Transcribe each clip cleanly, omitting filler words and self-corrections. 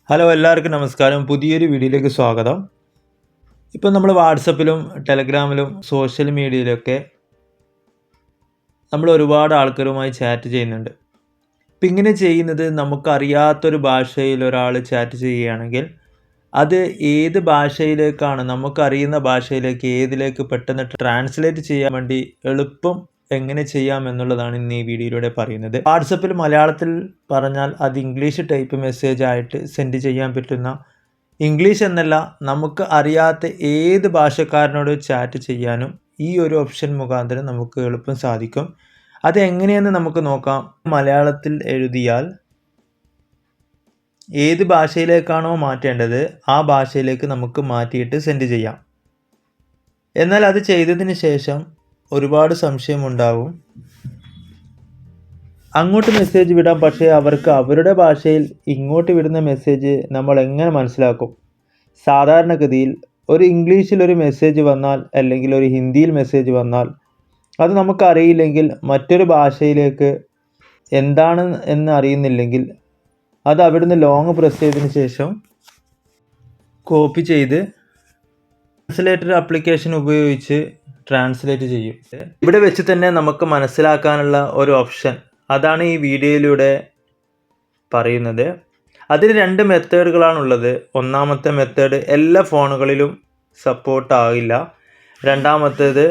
Hello എല്ലാവർക്കും നമസ്കാരം. പുതിയൊരു വീഡിയോയിലേക്ക് സ്വാഗതം. ഇപ്പം നമ്മൾ വാട്സപ്പിലും ടെലഗ്രാമിലും സോഷ്യൽ മീഡിയയിലൊക്കെ നമ്മൾ ഒരുപാട് ആൾക്കാരുമായി ചാറ്റ് ചെയ്യുന്നുണ്ട്. ഇപ്പം ഇങ്ങനെ ചെയ്യുന്നത് നമുക്കറിയാത്തൊരു ഭാഷയിൽ ഒരാൾ ചാറ്റ് ചെയ്യുകയാണെങ്കിൽ അത് ഏത് ഭാഷയിലേക്കാണ് നമുക്കറിയുന്ന ഭാഷയിലേക്ക് ഏതിലേക്ക് പെട്ടെന്ന് ട്രാൻസ്ലേറ്റ് ചെയ്യാൻ വേണ്ടി എളുപ്പം എങ്ങനെ ചെയ്യാം എന്നുള്ളതാണ് ഇന്ന് ഈ വീഡിയോയിലൂടെ പറയുന്നത്. വാട്സപ്പിൽ മലയാളത്തിൽ പറഞ്ഞാൽ അത് ഇംഗ്ലീഷ് ടൈപ്പ് മെസ്സേജ് ആയിട്ട് സെൻഡ് ചെയ്യാൻ പറ്റുന്ന, ഇംഗ്ലീഷ് എന്നല്ല നമുക്ക് അറിയാത്ത ഏത് ഭാഷക്കാരനോട് ചാറ്റ് ചെയ്യാനും ഈ ഒരു ഓപ്ഷൻ മുഖാന്തരം നമുക്ക് എളുപ്പം സാധിക്കും. അത് എങ്ങനെയെന്ന് നമുക്ക് നോക്കാം. മലയാളത്തിൽ എഴുതിയാൽ ഏത് ഭാഷയിലേക്കാണോ മാറ്റേണ്ടത് ആ ഭാഷയിലേക്ക് നമുക്ക് മാറ്റിയിട്ട് സെൻഡ് ചെയ്യാം. എന്നാൽ അത് ചെയ്തതിന് ശേഷം ഒരുപാട് സംശയമുണ്ടാവും. അങ്ങോട്ട് മെസ്സേജ് വിടാം, പക്ഷേ അവർക്ക് അവരുടെ ഭാഷയിൽ ഇങ്ങോട്ട് വിടുന്ന മെസ്സേജ് നമ്മൾ എങ്ങനെ മനസ്സിലാക്കും? സാധാരണഗതിയിൽ ഒരു ഇംഗ്ലീഷിൽ ഒരു മെസ്സേജ് വന്നാൽ അല്ലെങ്കിൽ ഒരു ഹിന്ദിയിൽ മെസ്സേജ് വന്നാൽ അത് നമുക്കറിയില്ലെങ്കിൽ, മറ്റൊരു ഭാഷയിലേക്ക് എന്താണ് എന്ന് അറിയുന്നില്ലെങ്കിൽ അത് അവിടുന്ന് ലോങ് പ്രസ് ചെയ്തതിന് ശേഷം കോപ്പി ചെയ്ത് ട്രാൻസ്ലേറ്റർ ആപ്ലിക്കേഷൻ ഉപയോഗിച്ച് ട്രാൻസ്ലേറ്റ് ചെയ്യും. ഇവിടെ വെച്ച് തന്നെ നമുക്ക് മനസ്സിലാക്കാനുള്ള ഒരു ഓപ്ഷൻ, അതാണ് ഈ വീഡിയോയിലൂടെ പറയുന്നത്. അതിന് രണ്ട് മെത്തേഡുകളാണുള്ളത്. ഒന്നാമത്തെ മെത്തേഡ് എല്ലാ ഫോണുകളിലും സപ്പോർട്ട് ആകില്ല. രണ്ടാമത്തേത്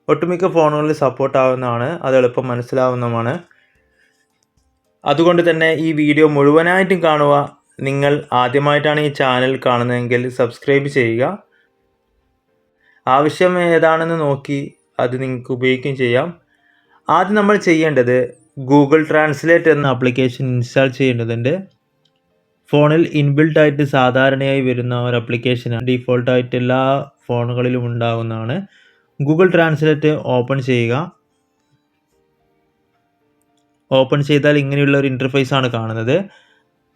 ഒട്ടുമിക്ക ഫോണുകളിൽ സപ്പോർട്ട് ആവുന്നതാണ്. അത് എളുപ്പം മനസ്സിലാവുന്നതുമാണ്. അതുകൊണ്ട് തന്നെ ഈ വീഡിയോ മുഴുവനായിട്ടും കാണുക. നിങ്ങൾ ആദ്യമായിട്ടാണ് ഈ ചാനൽ കാണുന്നതെങ്കിൽ സബ്സ്ക്രൈബ് ചെയ്യുക. ആവശ്യം ഏതാണെന്ന് നോക്കി അത് നിങ്ങൾക്ക് ഉപയോഗിക്കുകയും ചെയ്യാം. ആദ്യം നമ്മൾ ചെയ്യേണ്ടത് ഗൂഗിൾ ട്രാൻസ്ലേറ്റ് എന്ന ആപ്ലിക്കേഷൻ ഇൻസ്റ്റാൾ ചെയ്യേണ്ടതുണ്ട്. ഫോണിൽ ഇൻബിൽട്ട് ആയിട്ട് സാധാരണയായി വരുന്ന ഒരു ആപ്ലിക്കേഷനാണ്. ഡീഫോൾട്ടായിട്ട് എല്ലാ ഫോണുകളിലും ഉണ്ടാകുന്നതാണ്. ഗൂഗിൾ ട്രാൻസ്ലേറ്റ് ഓപ്പൺ ചെയ്യുക. ഓപ്പൺ ചെയ്താൽ ഇങ്ങനെയുള്ള ഒരു ഇൻ്റർഫേസ് ആണ് കാണുന്നത്.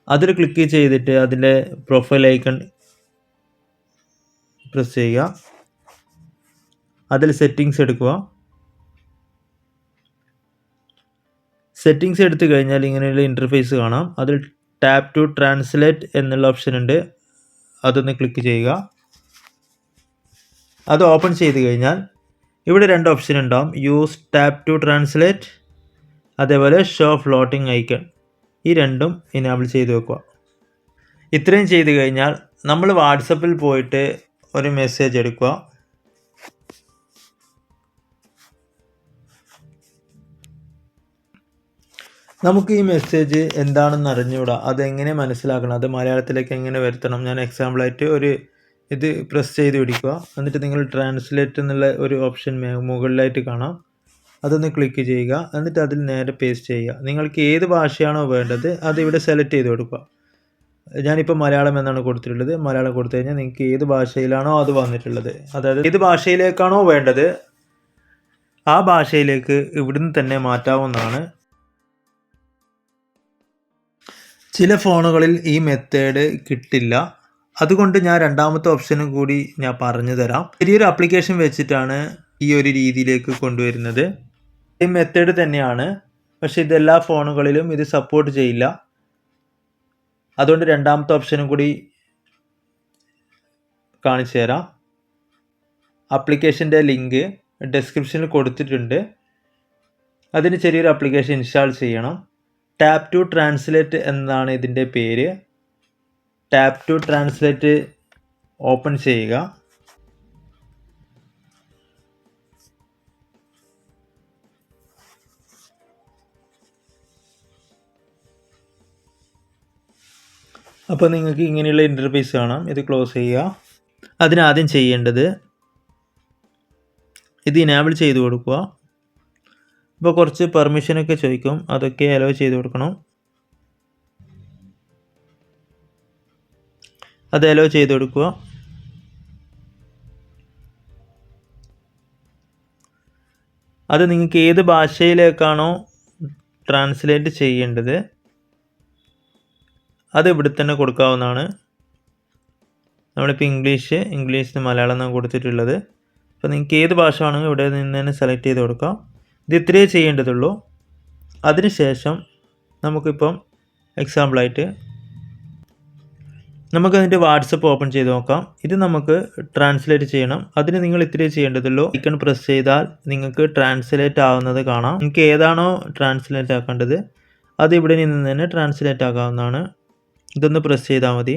അതിൽ ക്ലിക്ക് ചെയ്തിട്ട് അതിൻ്റെ പ്രൊഫൈൽ ഐക്കൺ പ്രസ് ചെയ്യുക. അതിൽ സെറ്റിങ്സ് എടുക്കുക. സെറ്റിങ്സ് എടുത്തു കഴിഞ്ഞാൽ ഇങ്ങനെയുള്ള ഇൻ്റർഫേസ് കാണാം. അതിൽ ടാപ്പ് ടു ട്രാൻസ്ലേറ്റ് എന്നുള്ള ഓപ്ഷൻ ഉണ്ട്. അതൊന്ന് ക്ലിക്ക് ചെയ്യുക. അത് ഓപ്പൺ ചെയ്ത് കഴിഞ്ഞാൽ ഇവിടെ രണ്ട് ഓപ്ഷൻ ഉണ്ടാവും. യൂസ് ടാപ്പ് ടു ട്രാൻസ്ലേറ്റ്, അതേപോലെ ഷോ ഫ്ലോട്ടിംഗ് ഐക്കൺ. ഈ രണ്ടും ഇനേബിൾ ചെയ്ത് വെക്കുക. ഇത്രയും ചെയ്ത് കഴിഞ്ഞാൽ നമ്മൾ വാട്സപ്പിൽ പോയിട്ട് ഒരു മെസ്സേജ് എടുക്കുക. നമുക്ക് ഈ മെസ്സേജ് എന്താണെന്ന് അറിഞ്ഞുകൂടാ, അതെങ്ങനെ മനസ്സിലാക്കണം, അത് മലയാളത്തിലേക്ക് എങ്ങനെ വരുത്തണം. ഞാൻ എക്സാമ്പിളായിട്ട് ഇത് പ്രസ് ചെയ്ത് പിടിക്കുക. എന്നിട്ട് നിങ്ങൾ ട്രാൻസ്ലേറ്റ് എന്നുള്ള ഒരു ഓപ്ഷൻ മുകളിലായിട്ട് കാണാം. അതൊന്ന് ക്ലിക്ക് ചെയ്യുക. എന്നിട്ട് അതിൽ നേരെ പേസ്റ്റ് ചെയ്യുക. നിങ്ങൾക്ക് ഏത് ഭാഷയാണോ വേണ്ടത് അത് ഇവിടെ സെലക്ട് ചെയ്ത് കൊടുക്കുക. ഞാനിപ്പോൾ മലയാളം എന്നാണ് കൊടുത്തിട്ടുള്ളത്. മലയാളം കൊടുത്തു കഴിഞ്ഞാൽ നിങ്ങൾക്ക് ഏത് ഭാഷയിലാണോ അത് വന്നിട്ടുള്ളത്, അതായത് ഏത് ഭാഷയിലേക്കാണോ വേണ്ടത് ആ ഭാഷയിലേക്ക് ഇവിടുന്ന് തന്നെ മാറ്റാവുന്നതാണ്. ചില ഫോണുകളിൽ ഈ മെത്തേഡ് കിട്ടില്ല. അതുകൊണ്ട് ഞാൻ രണ്ടാമത്തെ ഓപ്ഷനും കൂടി ഞാൻ പറഞ്ഞു തരാം. ചെറിയൊരു ആപ്ലിക്കേഷൻ വെച്ചിട്ടാണ് ഈ ഒരു രീതിയിലേക്ക് കൊണ്ടുവരുന്നത്. ഈ മെത്തേഡ് തന്നെയാണ്, പക്ഷേ ഇതെല്ലാ ഫോണുകളിലും ഇത് സപ്പോർട്ട് ചെയ്യില്ല. അതുകൊണ്ട് രണ്ടാമത്തെ ഓപ്ഷനും കൂടി കാണിച്ചു തരാം. ആപ്ലിക്കേഷൻ്റെ ലിങ്ക് ഡിസ്ക്രിപ്ഷനിൽ കൊടുത്തിട്ടുണ്ട്. അതിന് ചെറിയൊരു ആപ്ലിക്കേഷൻ ഇൻസ്റ്റാൾ ചെയ്യണം. ടാപ്പ് ടു ട്രാൻസ്ലേറ്റ് എന്നാണ് ഇതിൻ്റെ പേര്. ടാപ്പ് ടു ട്രാൻസ്ലേറ്റ് ഓപ്പൺ ചെയ്യുക. അപ്പോൾ നിങ്ങൾക്ക് ഇങ്ങനെയുള്ള ഇൻ്റർഫേസ് കാണാം. ഇത് ക്ലോസ് ചെയ്യുക. അതിനാദ്യം ചെയ്യേണ്ടത് ഇത് ഇനേബിൾ ചെയ്ത് കൊടുക്കുക. ഇപ്പോൾ കുറച്ച് പെർമിഷനൊക്കെ ചോദിക്കും, അതൊക്കെ അലോ ചെയ്ത് കൊടുക്കണം. അത് അലോ ചെയ്ത് കൊടുക്കുക. അത് നിങ്ങൾക്ക് ഏത് ഭാഷയിലേക്കാണോ ട്രാൻസ്ലേറ്റ് ചെയ്യേണ്ടത് അത് ഇവിടെ തന്നെ കൊടുക്കാവുന്നതാണ്. നമ്മളിപ്പോൾ ഇംഗ്ലീഷിന് മലയാളം എന്നാണ് കൊടുത്തിട്ടുള്ളത്. അപ്പോൾ നിങ്ങൾക്ക് ഏത് ഭാഷ ആണെങ്കിലും ഇവിടെ നിന്ന് തന്നെ സെലക്ട് ചെയ്ത് കൊടുക്കാം. ഇത് ഇത്രയേ ചെയ്യേണ്ടതുള്ളൂ. അതിനുശേഷം നമുക്കിപ്പം എക്സാമ്പിളായിട്ട് നമുക്കതിൻ്റെ വാട്സപ്പ് ഓപ്പൺ ചെയ്ത് നോക്കാം. ഇത് നമുക്ക് ട്രാൻസ്ലേറ്റ് ചെയ്യണം. അതിന് നിങ്ങൾ ഇത്രയേ ചെയ്യേണ്ടതുള്ളൂ. ഐക്കൺ പ്രസ് ചെയ്താൽ നിങ്ങൾക്ക് ട്രാൻസ്ലേറ്റ് ആവുന്നത് കാണാം. നിങ്ങൾക്ക് ഏതാണോ ട്രാൻസ്ലേറ്റ് ആക്കേണ്ടത് അത് ഇവിടെ നിന്ന് തന്നെ ട്രാൻസ്ലേറ്റ് ആക്കാവുന്നതാണ്. ഇതൊന്ന് പ്രസ് ചെയ്താൽ മതി.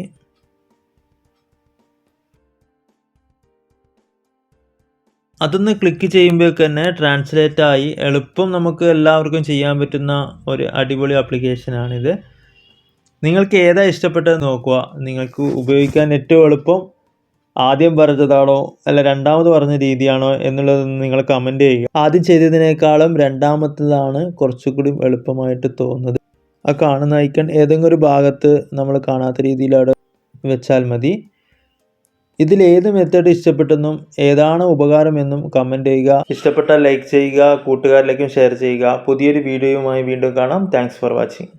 അതൊന്ന് ക്ലിക്ക് ചെയ്യുമ്പോഴേക്ക് തന്നെ ട്രാൻസ്ലേറ്റ് ആയി. എളുപ്പം നമുക്ക് എല്ലാവർക്കും ചെയ്യാൻ പറ്റുന്ന ഒരു അടിപൊളി ആപ്ലിക്കേഷനാണിത്. നിങ്ങൾക്ക് ഏതാ ഇഷ്ടപ്പെട്ടത് നോക്കുക. നിങ്ങൾക്ക് ഉപയോഗിക്കാൻ ഏറ്റവും എളുപ്പം ആദ്യം പറഞ്ഞതാണോ അല്ല രണ്ടാമത് പറഞ്ഞ രീതിയാണോ എന്നുള്ളത് നിങ്ങൾ കമൻറ്റ് ചെയ്യുക. ആദ്യം ചെയ്തതിനേക്കാളും രണ്ടാമത്തതാണ് കുറച്ചുകൂടി എളുപ്പമായിട്ട് തോന്നുന്നത്. ആ കാണുന്ന ഐക്കൺ ഏതെങ്കിലും ഒരു ഭാഗത്ത് നമ്മൾ കാണാത്ത രീതിയിൽ അവിടെ വെച്ചാൽ മതി. ഇതിൽ ഏത് മെത്തേഡ് ഇഷ്ടപ്പെട്ടെന്നും ഏതാണ് ഉപകാരമെന്നും കമൻറ്റ് ചെയ്യുക. ഇഷ്ടപ്പെട്ടാൽ ലൈക്ക് ചെയ്യുക, കൂട്ടുകാരിലേക്കും ഷെയർ ചെയ്യുക. പുതിയൊരു വീഡിയോയുമായി വീണ്ടും കാണാം. Thanks for watching.